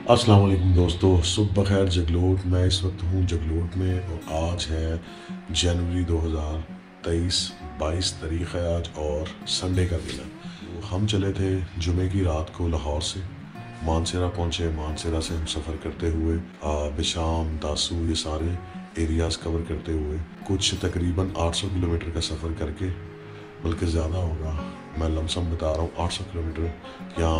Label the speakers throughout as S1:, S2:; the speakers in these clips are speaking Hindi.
S1: अस्सलाम वालेकुम दोस्तों, सुबह खैर जगलोट। मैं इस वक्त हूँ जगलोट में और आज है जनवरी 2023, 22 तारीख़ है आज और संडे का दिन है। तो हम चले थे जुमे की रात को लाहौर से मानसरा पहुँचे। मानसरा से हम सफ़र करते हुए बिशाम, दासू, ये सारे एरियाज़ कवर करते हुए कुछ तकरीबन 800 किलोमीटर का सफ़र करके, बल्कि ज़्यादा होगा, मैं लमसम बता रहा हूँ 800 किलोमीटर या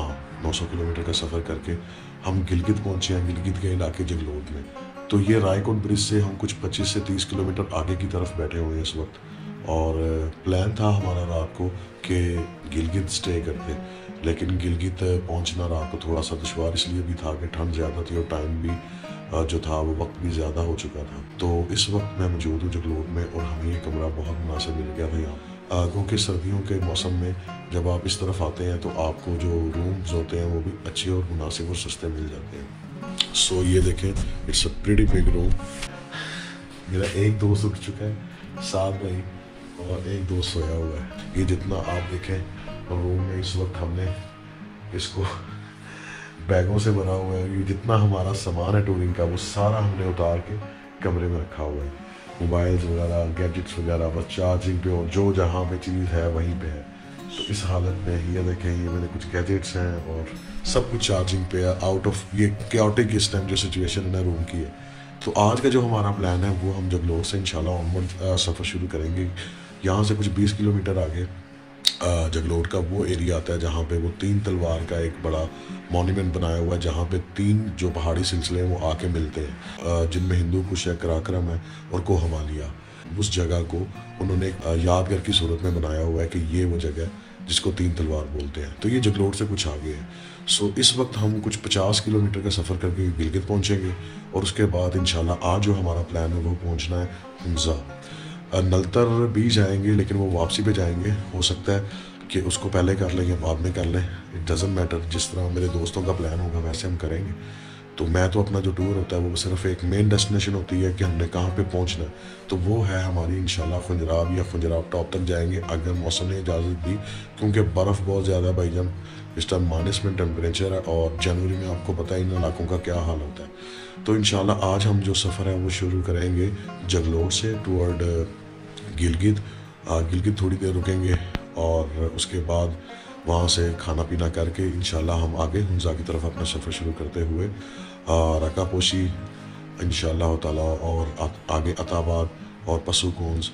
S1: 900 किलोमीटर का सफ़र करके हम गिलगित पहुँचे हैं, गिलगित के इलाके जगलोट में। तो ये रायकोट ब्रिज से हम कुछ 25 से 30 किलोमीटर आगे की तरफ बैठे हुए हैं इस वक्त। और प्लान था हमारा रात को कि गिलगित स्टे करते, लेकिन गिलगित पहुँचना रात को थोड़ा सा दुश्वार इसलिए भी था कि ठंड ज़्यादा थी और टाइम भी जो था वो वक्त भी ज़्यादा हो चुका था। तो इस वक्त मैं मौजूद हूँ जगलोट में और हमें ये कमरा बहुत मुनासिब मिल गया था यहाँ, क्योंकि सर्दियों के मौसम में जब आप इस तरफ आते हैं तो आपको जो रूम्स होते हैं वो भी अच्छे और मुनासिब और सस्ते मिल जाते हैं। सो ये देखें, it's a pretty big room. मेरा एक दोस्त उठ चुका है, साथ भाई और एक दोस्त सोया हुआ है। ये जितना आप देखें रूम में इस वक्त हमने इसको बैगों से भरा हुआ है। ये जितना हमारा सामान है टूरिंग का वो सारा हमने उतार के कमरे में रखा हुआ है। मोबाइल्स वगैरह, गैजेट्स वगैरह बस चार्जिंग पे और जो जहाँ पे चीज़ है वहीं पे है। तो इस हालत में ये देखें, ये मेरे कुछ गैजेट्स हैं और सब कुछ चार्जिंग पे है। आउट ऑफ ये क्याटिक इस टाइम जो सिचुएशन है रूम की है। तो आज का जो हमारा प्लान है वो हम जगलोट से इंशाल्लाह ऑनवर्ड सफ़र शुरू करेंगे। यहाँ से कुछ 20 किलोमीटर आगे जगलोट का वो एरिया आता है जहाँ पे वो 3 तलवार का एक बड़ा मॉन्यूमेंट बनाया हुआ है, जहाँ पे 3 जो पहाड़ी सिलसिले हैं वो आके मिलते हैं, जिनमें हिंदू कुश है, कराक्रम है और कोहमालिया। उस जगह को उन्होंने यादगार की सूरत में बनाया हुआ है कि ये वो जगह जिसको 3 तलवार बोलते हैं। तो ये जगलोट से कुछ आगे है। सो इस वक्त हम कुछ 50 किलोमीटर का सफ़र करके गिलगित पहुँचेंगे और उसके बाद इंशाल्लाह आज जो हमारा प्लान है वो पहुँचना है हुंज़ा। नलतर भी जाएंगे लेकिन वो वापसी पे जाएंगे। हो सकता है कि उसको पहले कर लें या बाद में कर लें, इट डज़न्ट मैटर। जिस तरह मेरे दोस्तों का प्लान होगा वैसे हम करेंगे। तो मैं तो अपना जो टूर होता है वो सिर्फ एक मेन डेस्टिनेशन होती है कि हमने कहाँ पे पहुँचना है, तो वो है हमारी इंशाल्लाह खुंजराब या खुंजराब टॉप तक जाएंगे अगर मौसम ने इजाज़त दी, क्योंकि बर्फ़ बहुत ज़्यादा भाईजान इस टाइम -में टेम्परेचर है और जनवरी में आपको पता है इन इलाकों का क्या हाल होता है। तो इंशाल्लाह आज हम जो सफ़र है वो शुरू करेंगे जगलोट से टूवर्ड गिलगित। गिलगित थोड़ी देर रुकेंगे और उसके बाद वहाँ से खाना पीना करके इंशाल्लाह हम आगे हुंज़ा की तरफ अपना सफ़र शुरू करते हुए रकापोशी इंशाल्लाह ताला और आगे अताबाद और पसूकोंस।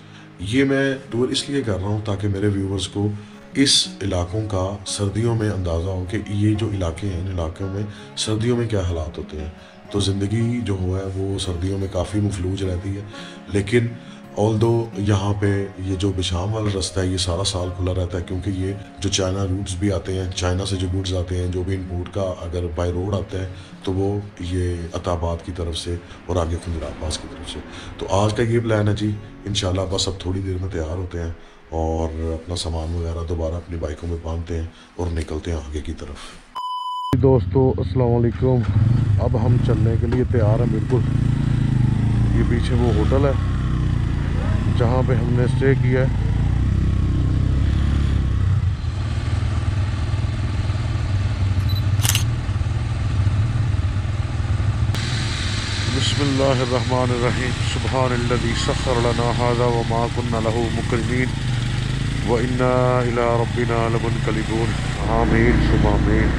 S1: ये मैं टूर इसलिए कर रहा हूँ ताकि मेरे व्यूवर्स को इस इलाकों का सर्दियों में अंदाज़ा हो कि ये जो इलाके हैं इन इलाकों में सर्दियों में क्या हालात होते हैं। तो ज़िंदगी जो है वो सर्दियों में काफ़ी मफलूज रहती है, लेकिन ऑल्दो यहाँ पे ये जो बिशाम वाला रास्ता है ये सारा साल खुला रहता है, क्योंकि ये जो चाइना रूट्स भी आते हैं, चाइना से जो गुड्स आते हैं, जो भी इम्पोर्ट का अगर बाय रोड आता है तो वो ये अताबाद की तरफ से और आगे खुंजराब पास की तरफ से। तो आज का ये प्लान है जी। इंशाल्लाह बस अब थोड़ी देर में तैयार होते हैं और अपना सामान वगैरह दोबारा अपनी बाइकों में बांधते हैं और निकलते हैं आगे की तरफ। दोस्तों अस्सलाम वालेकुम, अब हम चलने के लिए तैयार हैं बिल्कुल। ये पीछे वो होटल है जहाँ पे हमने स्टे किया है। बिस्मिल्लाहिर्रहमानिर्रहीम। सुब्हानल्लज़ी सख़्ख़र लना हाज़ा व मा कुन्ना लहू मुक़रिनीन व इन्ना इला रब्बिना लमुनक़लिबून। आमीन सुम्मा आमीन।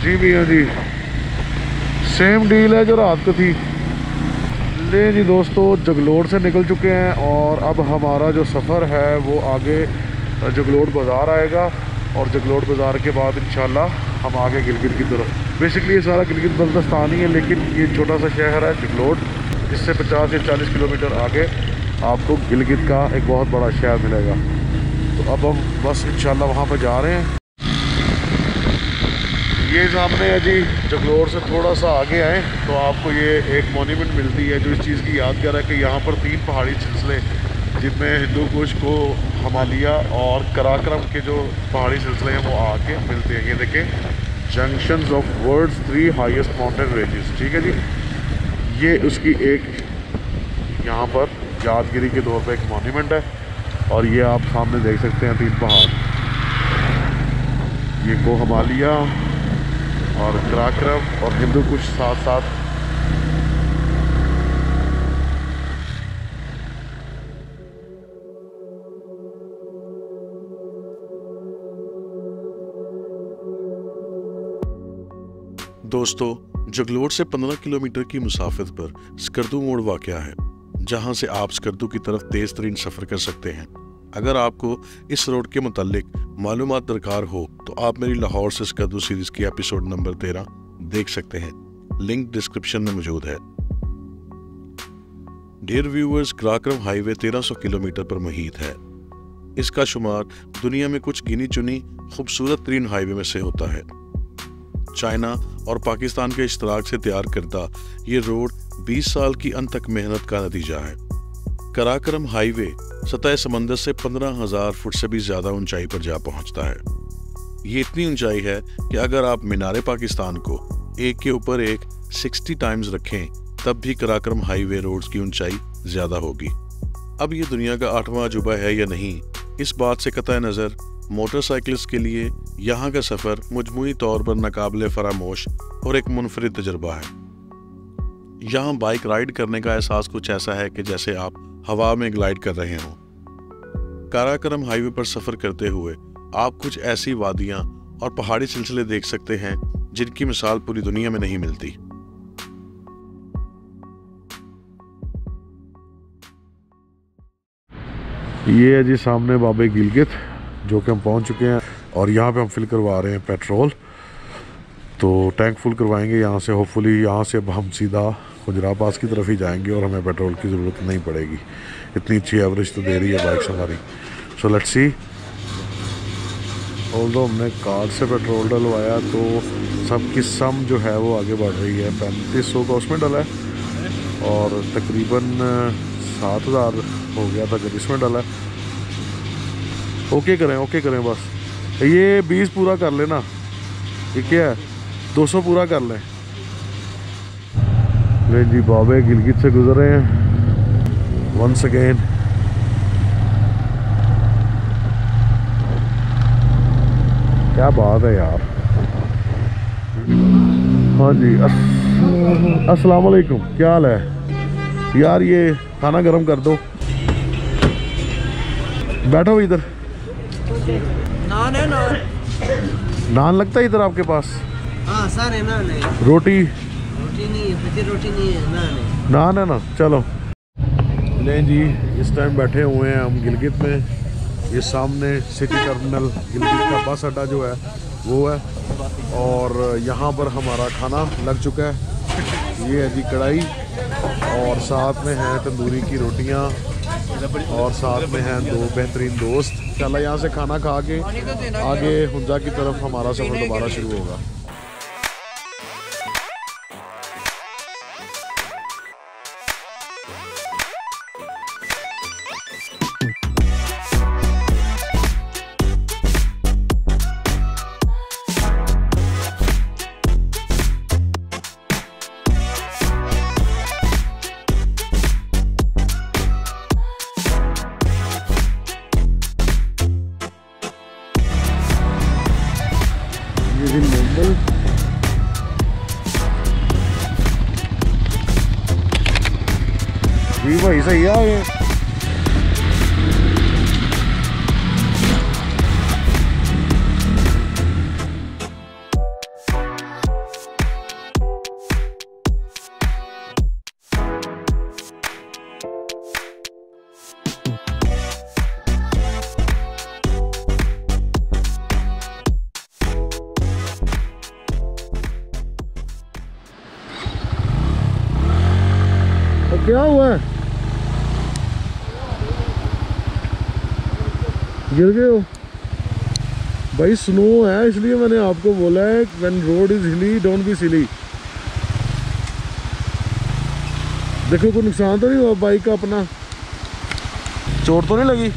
S1: जी मियाँ जी, सेम डील है जो रात को थी। ले जी दोस्तों, जगलोट से निकल चुके हैं और अब हमारा जो सफ़र है वो आगे जगलोट बाज़ार आएगा और जगलोट बाज़ार के बाद इंशाल्लाह हम आगे गिलगित की तरफ। बेसिकली ये सारा गिलगित बल्तिस्तान ही है, लेकिन ये छोटा सा शहर है जगलोट, इससे 50 या 40 किलोमीटर आगे आपको गिलगित का एक बहुत बड़ा शहर मिलेगा। तो अब हम बस इंशाल्लाह वहाँ पर जा रहे हैं। ये सामने है जी, जगलोट से थोड़ा सा आगे आए तो आपको ये एक मॉन्यूमेंट मिलती है जो इस चीज़ की यादगार है कि यहाँ पर 3 पहाड़ी सिलसिले जिनमें हिंदू कुश को हमालिया और कराक्रम के जो पहाड़ी सिलसिले हैं वो आके मिलते हैं। ये देखें, junctions of world's 3 highest mountain ranges. ठीक है जी, ये उसकी एक यहाँ पर यादगिरी के तौर पर एक मॉन्यूमेंट है और ये आप सामने देख सकते हैं 3 पहाड़, ये कोहमालिया और कराक्रम और हिंदू कुश साथ साथ। दोस्तों, जगलोट से 15 किलोमीटर की मुसाफत पर स्कर्दू मोड़ वाक़या है, जहां से आप स्कर्दू की तरफ तेज़ तरीन सफ़र कर सकते हैं। अगर आपको इस रोड के मुतालिक मालूमात दरकार हो तो आप मेरी लाहौर से स्कर्दू सीरीज़ की एपिसोड नंबर 13 देख सकते हैं। लिंक डिस्क्रिप्शन में मौजूद है। Dear viewers, Karakoram highway 1300 kilometre पर मुहित है। इसका शुमार दुनिया में कुछ गिनी चुनी खूबसूरत तरीन हाईवे में से होता है। चाइना और पाकिस्तान के इश्तराक से तैयार करदा ये रोड 20 साल की अनथक मेहनत का नतीजा है। कराक्रम हाईवे सतह समंदर से 15,000 फुट से भी ज़्यादा ऊंचाई पर जा पहुंचता है। ये इतनी ऊंचाई है कि अगर आप मीनारे पाकिस्तान को एक के ऊपर एक 60 टाइम्स रखें तब भी कराक्रम हाईवे रोड्स की ऊंचाई ज़्यादा होगी। अब ये दुनिया का 8वां अजूबा है या नहीं, इस बात से कतई नज़र मोटरसाइकिलिस्ट के लिए यहाँ का सफ़र मजमूई तौर पर नाकाबिले फरामोश और एक मुनफरिद तजुर्बा है। यहाँ बाइक राइड करने का एहसास कुछ ऐसा है कि जैसे आप हवा में ग्लाइड कर रहे हों। काराकोरम हाईवे पर सफ़र करते हुए आप कुछ ऐसी वादियाँ और पहाड़ी सिलसिले देख सकते हैं जिनकी मिसाल पूरी दुनिया में नहीं मिलती। ये है जी सामने बाबे गिलगित, जो कि हम पहुंच चुके हैं और यहाँ पे हम फिल करवा रहे हैं पेट्रोल। तो टैंक फुल करवाएंगे यहाँ से। होपफुली यहाँ से अब हम सीधा खुजरा पास की तरफ ही जाएंगे और हमें पेट्रोल की ज़रूरत नहीं पड़ेगी। इतनी अच्छी एवरेज तो दे रही है बाइक हमारी। So let's see. ऑल्दो हमने कार से पेट्रोल डलवाया तो सबकी सम जो है वो आगे बढ़ रही है। 3500 का उसमें डला है और तकरीबन 7,000 हो गया था जब इसमें डला है। ओके करें बस। ये 20 पूरा कर लेना, ठीक है? 200 पूरा कर लें। ले जी बाबे गिलगित से गुजर रहे हैं वंस अगेन। क्या बात है यार। हाँ जी, अस्सलाम वालेकुम, क्या हाल है यार? ये खाना गर्म कर दो। बैठो इधर।
S2: नान है।
S1: नान लगता है इधर आपके पास?
S2: हाँ सारे नान है।
S1: रोटी
S2: नहीं है, पति रोटी नहीं है, नान है
S1: ना। चलो ले जी, इस टाइम बैठे हुए हैं हम गिलगित में। ये सामने सिटी टर्मिनल गिलगित का बस अड्डा जो है वो है और यहाँ पर हमारा खाना लग चुका है। ये है जी कढ़ाई और साथ में है तंदूरी की रोटियाँ और साथ में हैं 2 बेहतरीन दोस्त। चला यहाँ से खाना खा के आगे हुंजा की तरफ हमारा सफ़र दोबारा शुरू होगा। जी भाई सही है ये। तो क्या हुआ है? गिर गए हो भाई? स्नो है इसलिए मैंने आपको बोला है व्हेन रोड इज हिली डोंट बी सिली। देखो कोई नुकसान तो नहीं हुआ बाइक का अपना? चोट तो नहीं लगी?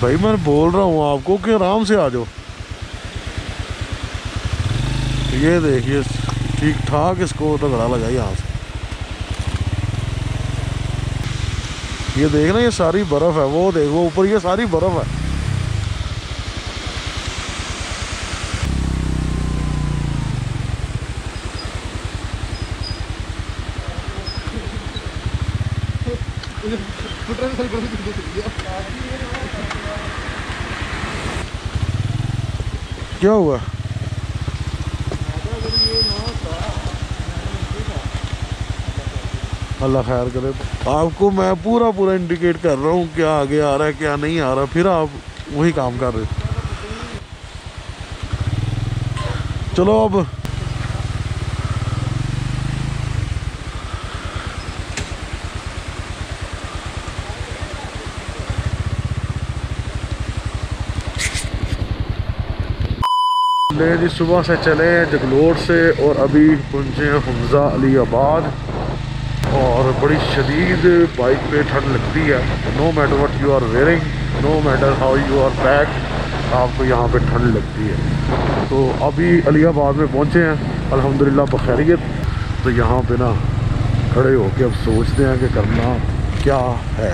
S1: भाई मैं बोल रहा हूँ आपको कि आराम से आ जाओ। ये देखिए ठीक ठाक इसको तगड़ा लगा यहाँ से। ये देखना, ये सारी बर्फ है। वो देखो ऊपर ये सारी बर्फ है। क्या हुआ? अल्लाह खैर करे। आपको मैं पूरा इंडिकेट कर रहा हूँ क्या आगे आ रहा है क्या नहीं आ रहा, फिर आप वही काम कर रहे हो। चलो अब ले जी, सुबह से चले हैं जगलोट से और अभी पहुँचे हैं हुंजा अली आबाद। और बड़ी शदीद बाइक पे ठंड लगती है। No matter what you are wearing, no matter how you are pack, आपको यहाँ पे ठंड लगती है। तो अभी अली आबाद में पहुँचे हैं अल्हम्दुलिल्लाह बखैरियत। तो यहाँ पे ना खड़े होके अब सोचते हैं कि करना क्या है।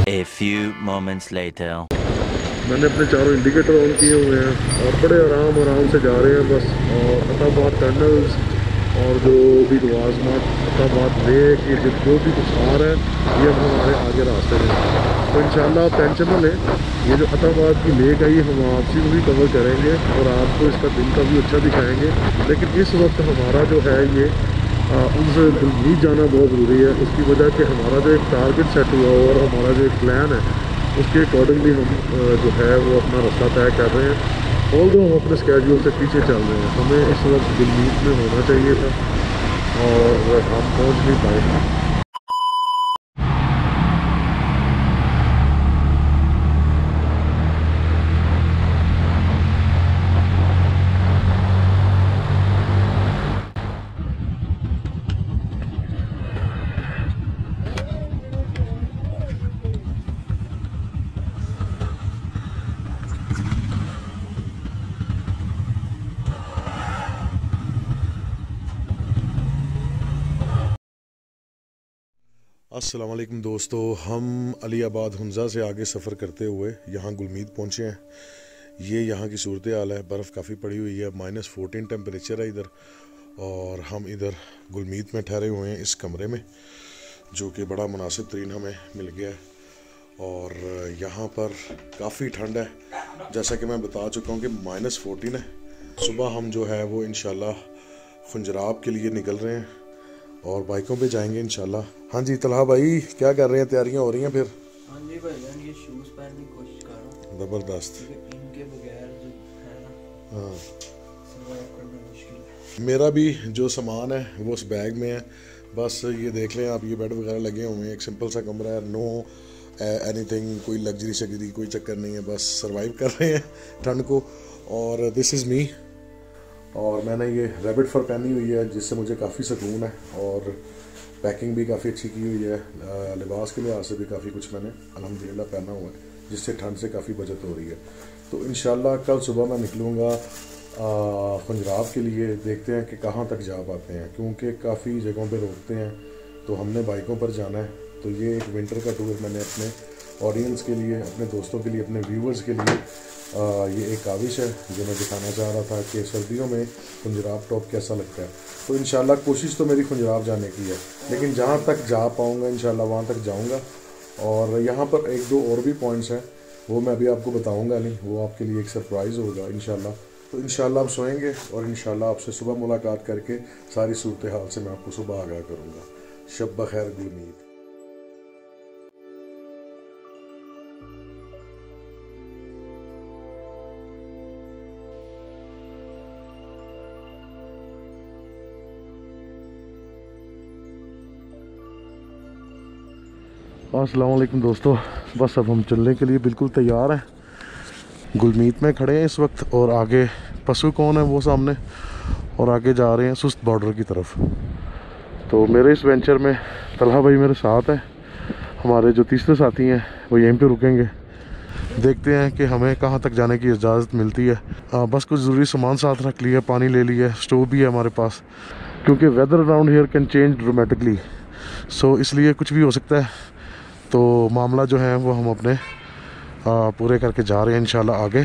S3: A few moments later.
S1: मैंने अपने चारों इंडिकेटर ऑन किए हुए हैं और बड़े आराम से जा रहे हैं बस। और अताबाद टनल्स और जो भी वाजमात अताबाद लेक, ये जो भी कुछ आ रहा है ये अब हमारे आगे रास्ते में। तो इंशाल्लाह आप टेंशन न लें, ये जो अताबाद की लेक है ये हम आपसी को भी कवर करेंगे और आपको इसका दिन का भी अच्छा दिखाएंगे। लेकिन इस वक्त हमारा जो है ये उनसे गुलमीत जाना बहुत ज़रूरी है। उसकी वजह कि हमारा जो एक टारगेट सेट हुआ और हमारा जो एक प्लान है उसके अकॉर्डिंगली हम जो है वो अपना रास्ता तय कर रहे हैं। ऑल्दो हम अपने स्केड्यूल से पीछे चल रहे हैं। हमें इस वक्त गुलमीत में होना चाहिए था और हम पहुंच नहीं पाए। अस्सलाम वालेकुम दोस्तों, हम अली आबाद हुंजा से आगे सफ़र करते हुए यहाँ गुलमीत पहुँचे हैं। ये यहाँ की सूरत हाल है, बर्फ़ काफ़ी पड़ी हुई है, -14 टेम्परेचर है इधर। और हम इधर गुलमीत में ठहरे हुए हैं इस कमरे में, जो कि बड़ा मुनासिब तरीन हमें मिल गया है। और यहाँ पर काफ़ी ठंड है, जैसा कि मैं बता चुका हूँ कि -14 है। सुबह हम जो है वो इंशाल्लाह खुंजराब के लिए निकल रहे हैं और बाइकों पे जाएंगे इंशाल्लाह। हाँ जी तलहा भाई, क्या कर रहे हैं? तैयारियां हो रही हैं फिर?
S2: हाँ जी भाईजान, ये शूज़ पहनने की कोशिश कर रहा हूँ।
S1: ज़बरदस्त।
S2: इनके बगैर जो है ना,
S1: हाँ,
S2: सर्वाइव करना मुश्किल है।
S1: मेरा भी जो सामान है वो उस बैग में है। बस ये देख लें आप, ये बेड वगैरह लगे हुए हैं, एक सिंपल सा कमरा है, नो एनीथिंग, कोई लग्जरी शगरी कोई चक्कर नहीं है, बस सर्वाइव कर रहे हैं ठंड को। और दिस इज़ मी, और मैंने ये रैबिट फर पहनी हुई है जिससे मुझे काफ़ी सुकून है। और पैकिंग भी काफ़ी अच्छी की हुई है, लिबास के लिहाज से भी काफ़ी कुछ मैंने अल्हम्दुलिल्लाह पहना हुआ है, जिससे ठंड से काफ़ी बचत हो रही है। तो इंशाल्लाह कल सुबह मैं निकलूँगा खुंजराब के लिए। देखते हैं कि कहाँ तक जा पाते हैं, क्योंकि काफ़ी जगहों पे रोकते हैं, तो हमने बाइकों पर जाना है। तो ये एक विंटर का टूर मैंने अपने ऑडियंस के लिए, अपने दोस्तों के लिए, अपने व्यूवर्स के लिए ये एक काविश है जो मैं दिखाना चाह रहा था कि सर्दियों में खुंजराब टॉप कैसा लगता है। तो इंशाल्लाह कोशिश तो मेरी खुंजराब जाने की है, लेकिन जहाँ तक जा पाऊँगा इंशाल्लाह वहाँ तक जाऊँगा। और यहाँ पर एक दो और भी पॉइंट्स हैं, वो मैं अभी आपको बताऊँगा नहीं, वो आपके लिए एक सरप्राइज़ होगा इंशाल्लाह। तो इंशाल्लाह आप सोएंगे और इंशाल्लाह आपसे सुबह मुलाकात करके सारी सूरत हाल से मैं आपको सुबह आगाह करूँगा। शब बखैर गुलमीत। अस्सलाम वालेकुम दोस्तों, बस अब हम चलने के लिए बिल्कुल तैयार हैं। गुलमीत में खड़े हैं इस वक्त और आगे पशु कौन है वो सामने, और आगे जा रहे हैं सुस्त बॉर्डर की तरफ। तो मेरे इस वेंचर में तलहा भाई मेरे साथ हैं, हमारे जो तीसरे साथी हैं वो यहीं पे रुकेंगे। देखते हैं कि हमें कहाँ तक जाने की इजाज़त मिलती है। बस कुछ ज़रूरी सामान साथ रख लिया, पानी ले लिया, स्टोव भी है हमारे पास, क्योंकि weather around here can change dramatically, so इसलिए कुछ भी हो सकता है। तो मामला जो है वो हम अपने पूरे करके जा रहे हैं इंशाल्लाह आगे।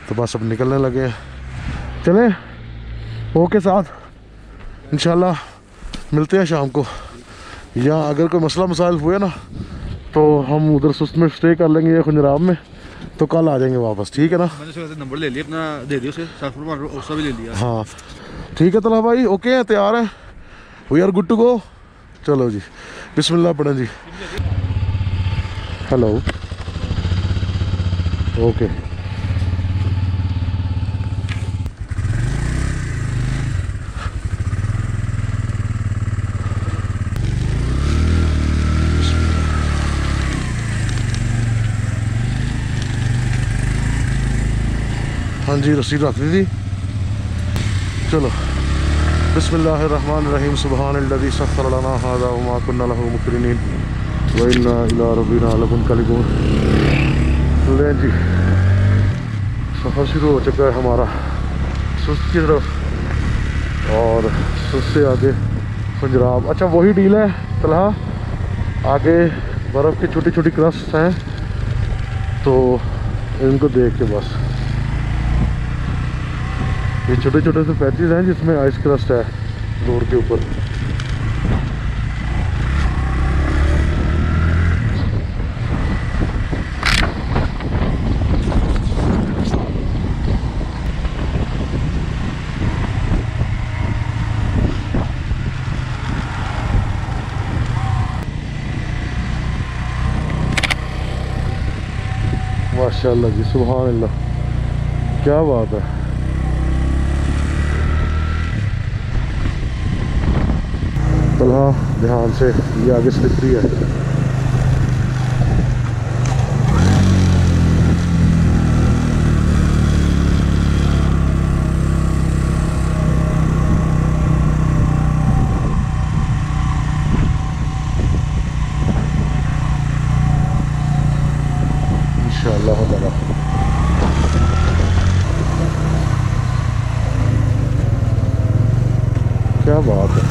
S1: तो बस अब निकलने लगे हैं। चलें ओके साथ, इंशाल्लाह मिलते हैं शाम को। या अगर कोई मसला मसाइल हुए ना तो हम उधर सुस्त में स्टे कर लेंगे या खुंजराब में, तो कल आ जाएंगे वापस, ठीक है ना।
S4: मैंने उससे नंबर ले लिया अपना, दे दिया उसे, उसका भी ले लिया।
S1: हाँ ठीक है तलहा भाई, ओके हैं, तैयार हैं, we are good to go. चलो जी बिस्मिल्लाह पढ़ें जी। Hello okay. हाँ जी रसीद रख दी थी। चलो बिस्मिल्लाहिर्रहमानिर्रहीम, सुब्हानल्लज़ी सख्खर लना हाज़ा व मा कुन्ना लहू मुक़रिनीन व इन्ना इला रब्बिना लमुनक़लिबून। ले जी सफ़र शुरू हो चुका है हमारा सुस्त की तरफ और सुस्त से आगे खुंजराब। अच्छा वही डील है तलहा, आगे बर्फ़ की छोटी छोटी क्रस्ट हैं तो इनको देख के बस, ये छोटे छोटे से पैचेस हैं जिसमें आइस क्रस्ट है रोड के ऊपर। माशाल्लाह जी, सुभान अल्लाह, क्या बात है। तलहा ध्यान से, ये आगे स्लिपरी है। इंशाअल्लाह ताला क्या बात है।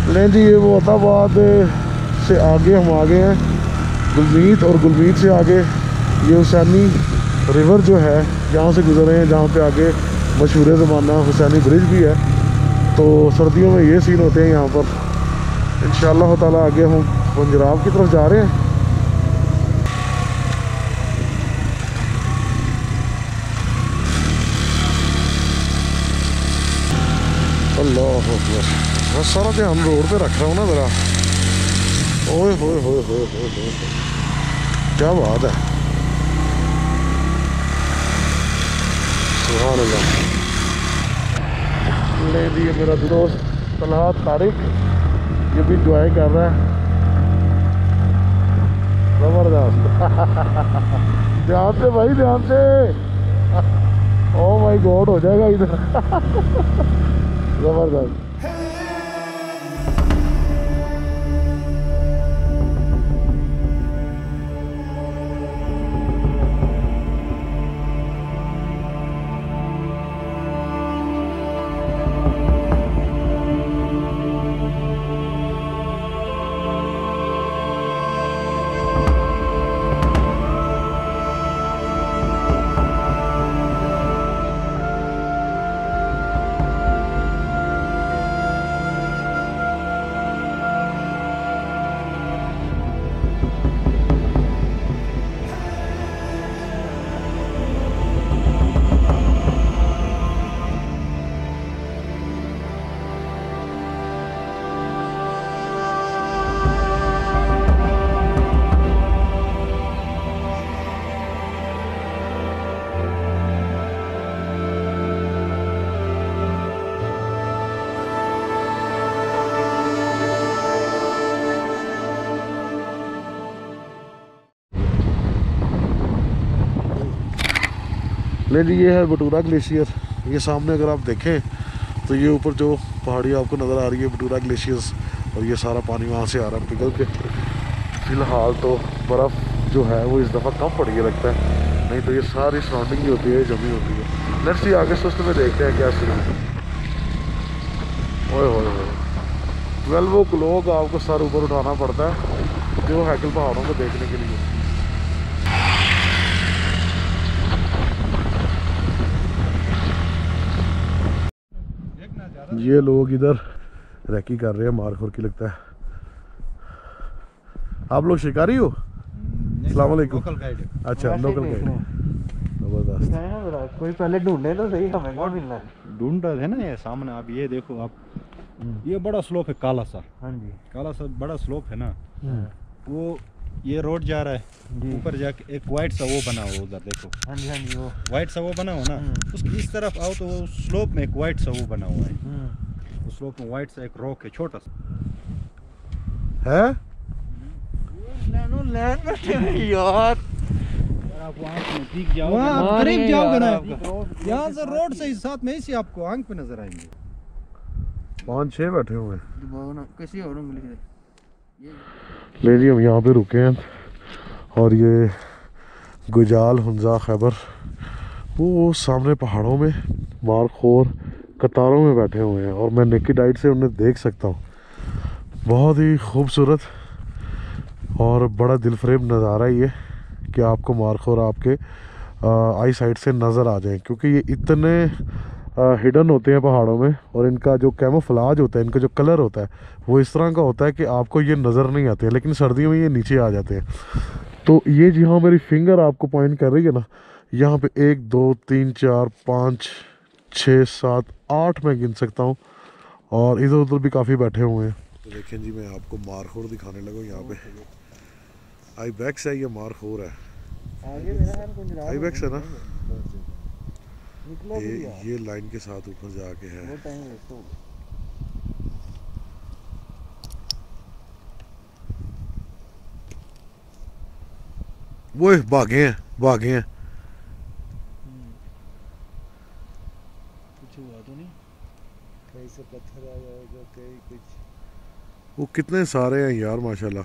S1: लें जी, ये मोहताबाद से आगे हम आ गए हैं गुलमीत, और गुलमीत से आगे ये हुसैनी रिवर जो है यहाँ से गुजरे हैं, जहाँ पे आगे मशहूर ज़माना हुसैनी ब्रिज भी है। तो सर्दियों में ये सीन होते हैं यहाँ पर। इंशाअल्लाह ताला आगे हम खुंजराब की तरफ जा रहे हैं। अल्लाह अकबर, बस सारा ध्यान रोड पे रख रहा हूँ ना ज़रा। ओए होए होए होए होए होए, क्या बात है, सुभान अल्लाह। ले दिए मेरा दोस्त तलहा तारिक, ये भी इंजॉय कर रहा है, ज़बरदस्त। ध्यान से भाई, ध्यान से। ओ माय गॉड, हो जाएगा इधर। ज़बरदस्त। ले जी, ये है बटूरा ग्लेशियर। ये सामने अगर आप देखें तो ये ऊपर जो पहाड़ी आपको नज़र आ रही है बटूरा ग्लेशियर्स, और ये सारा पानी वहाँ से आ रहा है पिघल के। फ़िलहाल तो बर्फ़ जो है वो इस दफ़ा कम पड़ी है लगता है, नहीं तो ये सारी सराउंडिंग ही होती है, जमी होती है। लेट्स सी आगे सुस्त में देखते हैं क्या सीन है। ओए होए होए 12 o'clock आपको सर ऊपर उठाना पड़ता है जो हैकल पहाड़ों को देखने के लिए। ये लोग इधर रैकी कर रहे हैं, मारखोर की लगता है। आप लोग शिकारी हो? अस्सलाम वालेकुम। अच्छा लोकल गाइड, जबरदस्त।
S2: कोई पहले ढूंढे तो सही, हमें कौन मिलना है?
S5: ढूंढ रहे थे ना ये सामने। आप ये देखो, आप ये बड़ा स्लोप है काला सा।
S2: हाँ जी,
S5: काला सा बड़ा स्लोप है ना, वो ये रोड जा रहा है ऊपर जाके, एक वाइट सा वो बना हुआ उधर देखो।
S2: हाँ जी, हाँ जी, वो
S5: वाइट सा वो बना हुआ ना, उसकी इस तरफ आओ तो वो स्लोप में एक वाइट सा वो बना हुआ है। उस स्लोप में वाइट सा एक रॉक है छोटा सा
S1: है।
S2: यार
S5: आप वहाँ से दिख जाओगे, वहाँ करीब जाओगे ना, यहाँ से रोड से इस साथ में इसी आपको आंख पे नजर आएंगे।
S1: 5-6 बैठे हुए हैं।
S2: कैसी और
S1: ले जी हम यहाँ पे रुके हैं और ये गुजाल हुंजा खैबर वो सामने पहाड़ों में मारखोर कतारों में बैठे हुए हैं और मैं नेकेड आइट से उन्हें देख सकता हूँ। बहुत ही खूबसूरत और बड़ा दिलफरेब नज़ारा ये कि आपको मारखोर आपके आई साइड से नज़र आ जाएं, क्योंकि ये इतने हिडन होते हैं पहाड़ों में और इनका जो कैमोफ्लाज होता है, इनका जो कलर होता है वो इस तरह का होता है कि आपको ये नज़र नहीं आते हैं, लेकिन सर्दियों में ये नीचे आ जाते हैं। तो ये जहाँ मेरी फिंगर आपको पॉइंट कर रही है ना, यहाँ पे 1 2 3 4 5 6 7 8 मैं गिन सकता हूँ और इधर उधर भी काफ़ी बैठे हुए हैं। तो देखें जी, मैं आपको मारखोर दिखाने लगा। यहाँ पे आईबैक्स है, ये मारखोर है। आईबैक्स है ना, ये लाइन के साथ ऊपर जाके है। वो भागे हैं, भागे हैं।
S5: कुछ हुआ तो नहीं, कहीं से पत्थर आ जाएगा, कहीं कुछ।
S1: वो कितने सारे हैं यार माशाल्लाह,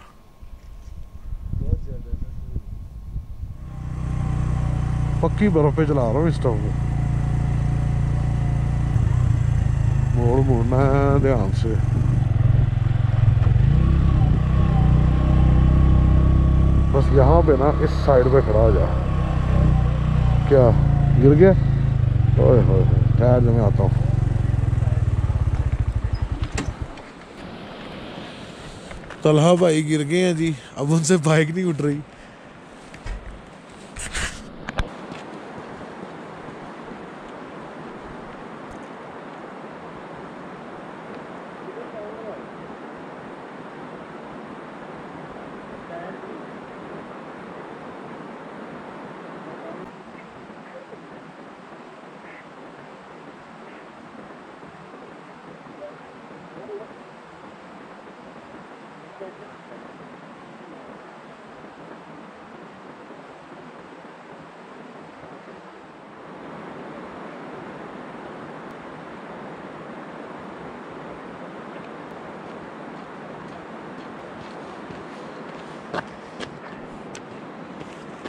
S5: बहुत ज्यादा ना।
S1: पक्की बर्फ पे चला रहा हूँ इस टाइम में। मोड़ मोड़ना है ध्यान से। बस यहाँ पे ना इस साइड पे खड़ा हो जा। क्या गिर गया? ओए होए, ठहर जा मैं आता हूँ। तलहा भाई गिर गए हैं जी, अब उनसे बाइक नहीं उठ रही।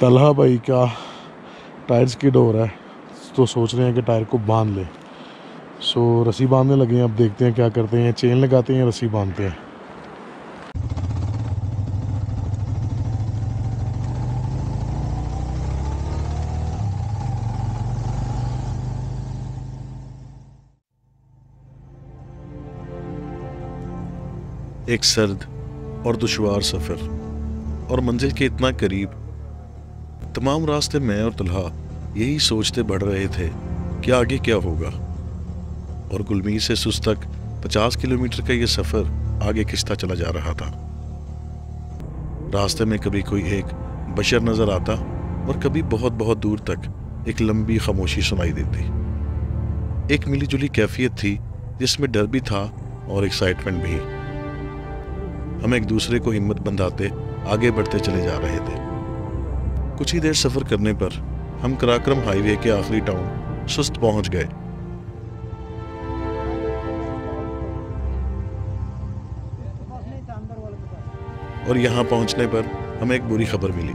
S1: तलहा भाई का टायर्स की डोर है तो सोच रहे हैं कि टायर को बांध ले। सो रस्सी बांधने लगे हैं, अब देखते हैं क्या करते हैं, चेन लगाते हैं, रस्सी बांधते हैं। एक सर्द और दुश्वार सफ़र और मंजिल के इतना करीब। तमाम रास्ते मैं और तलहा यही सोचते बढ़ रहे थे कि आगे क्या होगा, और गुलमीर से सुस्त तक 50 किलोमीटर का ये सफ़र आगे खिंचता चला जा रहा था। रास्ते में कभी कोई एक बशर नज़र आता और कभी बहुत बहुत दूर तक एक लंबी खामोशी सुनाई देती। एक मिली जुली कैफियत थी जिसमें डर भी था और एक्साइटमेंट भी। हम एक दूसरे को हिम्मत बंधाते आगे बढ़ते चले जा रहे थे। कुछ ही देर सफ़र करने पर हम कराक्रम हाईवे के आखिरी टाउन सुस्त पहुंच गए। और यहाँ पहुँचने पर हमें एक बुरी खबर मिली।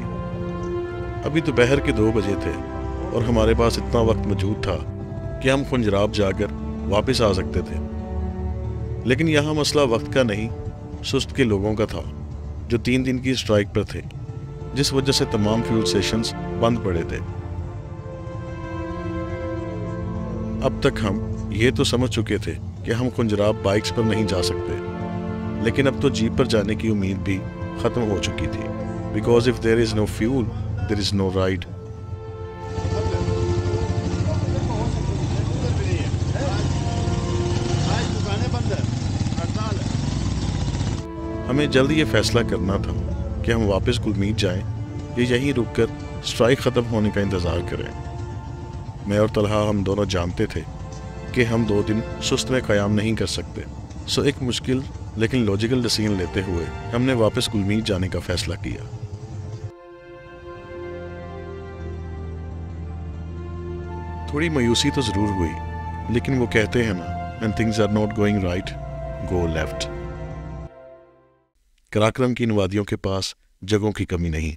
S1: अभी दोपहर के 2 बजे थे और हमारे पास इतना वक्त मौजूद था कि हम खुंजराब जाकर वापस आ सकते थे। लेकिन यहाँ मसला वक्त का नहीं, सुस्त के लोगों का था जो 3 दिन की स्ट्राइक पर थे, जिस वजह से तमाम फ्यूल स्टेशंस बंद पड़े थे। अब तक हम ये तो समझ चुके थे कि हम खुंजराब बाइक्स पर नहीं जा सकते, लेकिन अब तो जीप पर जाने की उम्मीद भी ख़त्म हो चुकी थी। Because if there is no fuel there is no ride. हमें जल्द ये फैसला करना था कि हम वापस गुलमीत जाएं या यहीं रुककर स्ट्राइक ख़त्म होने का इंतज़ार करें। मैं और तलहा हम दोनों जानते थे कि हम 2 दिन सुस्त में क़याम नहीं कर सकते। सो एक मुश्किल लेकिन लॉजिकल डिसीजन लेते हुए हमने वापस गुलमीत जाने का फैसला किया। थोड़ी मायूसी तो ज़रूर हुई, लेकिन वो कहते हैं ना, when things are not going right, go left। Karakoram की इन वादियों के पास जगहों की कमी नहीं।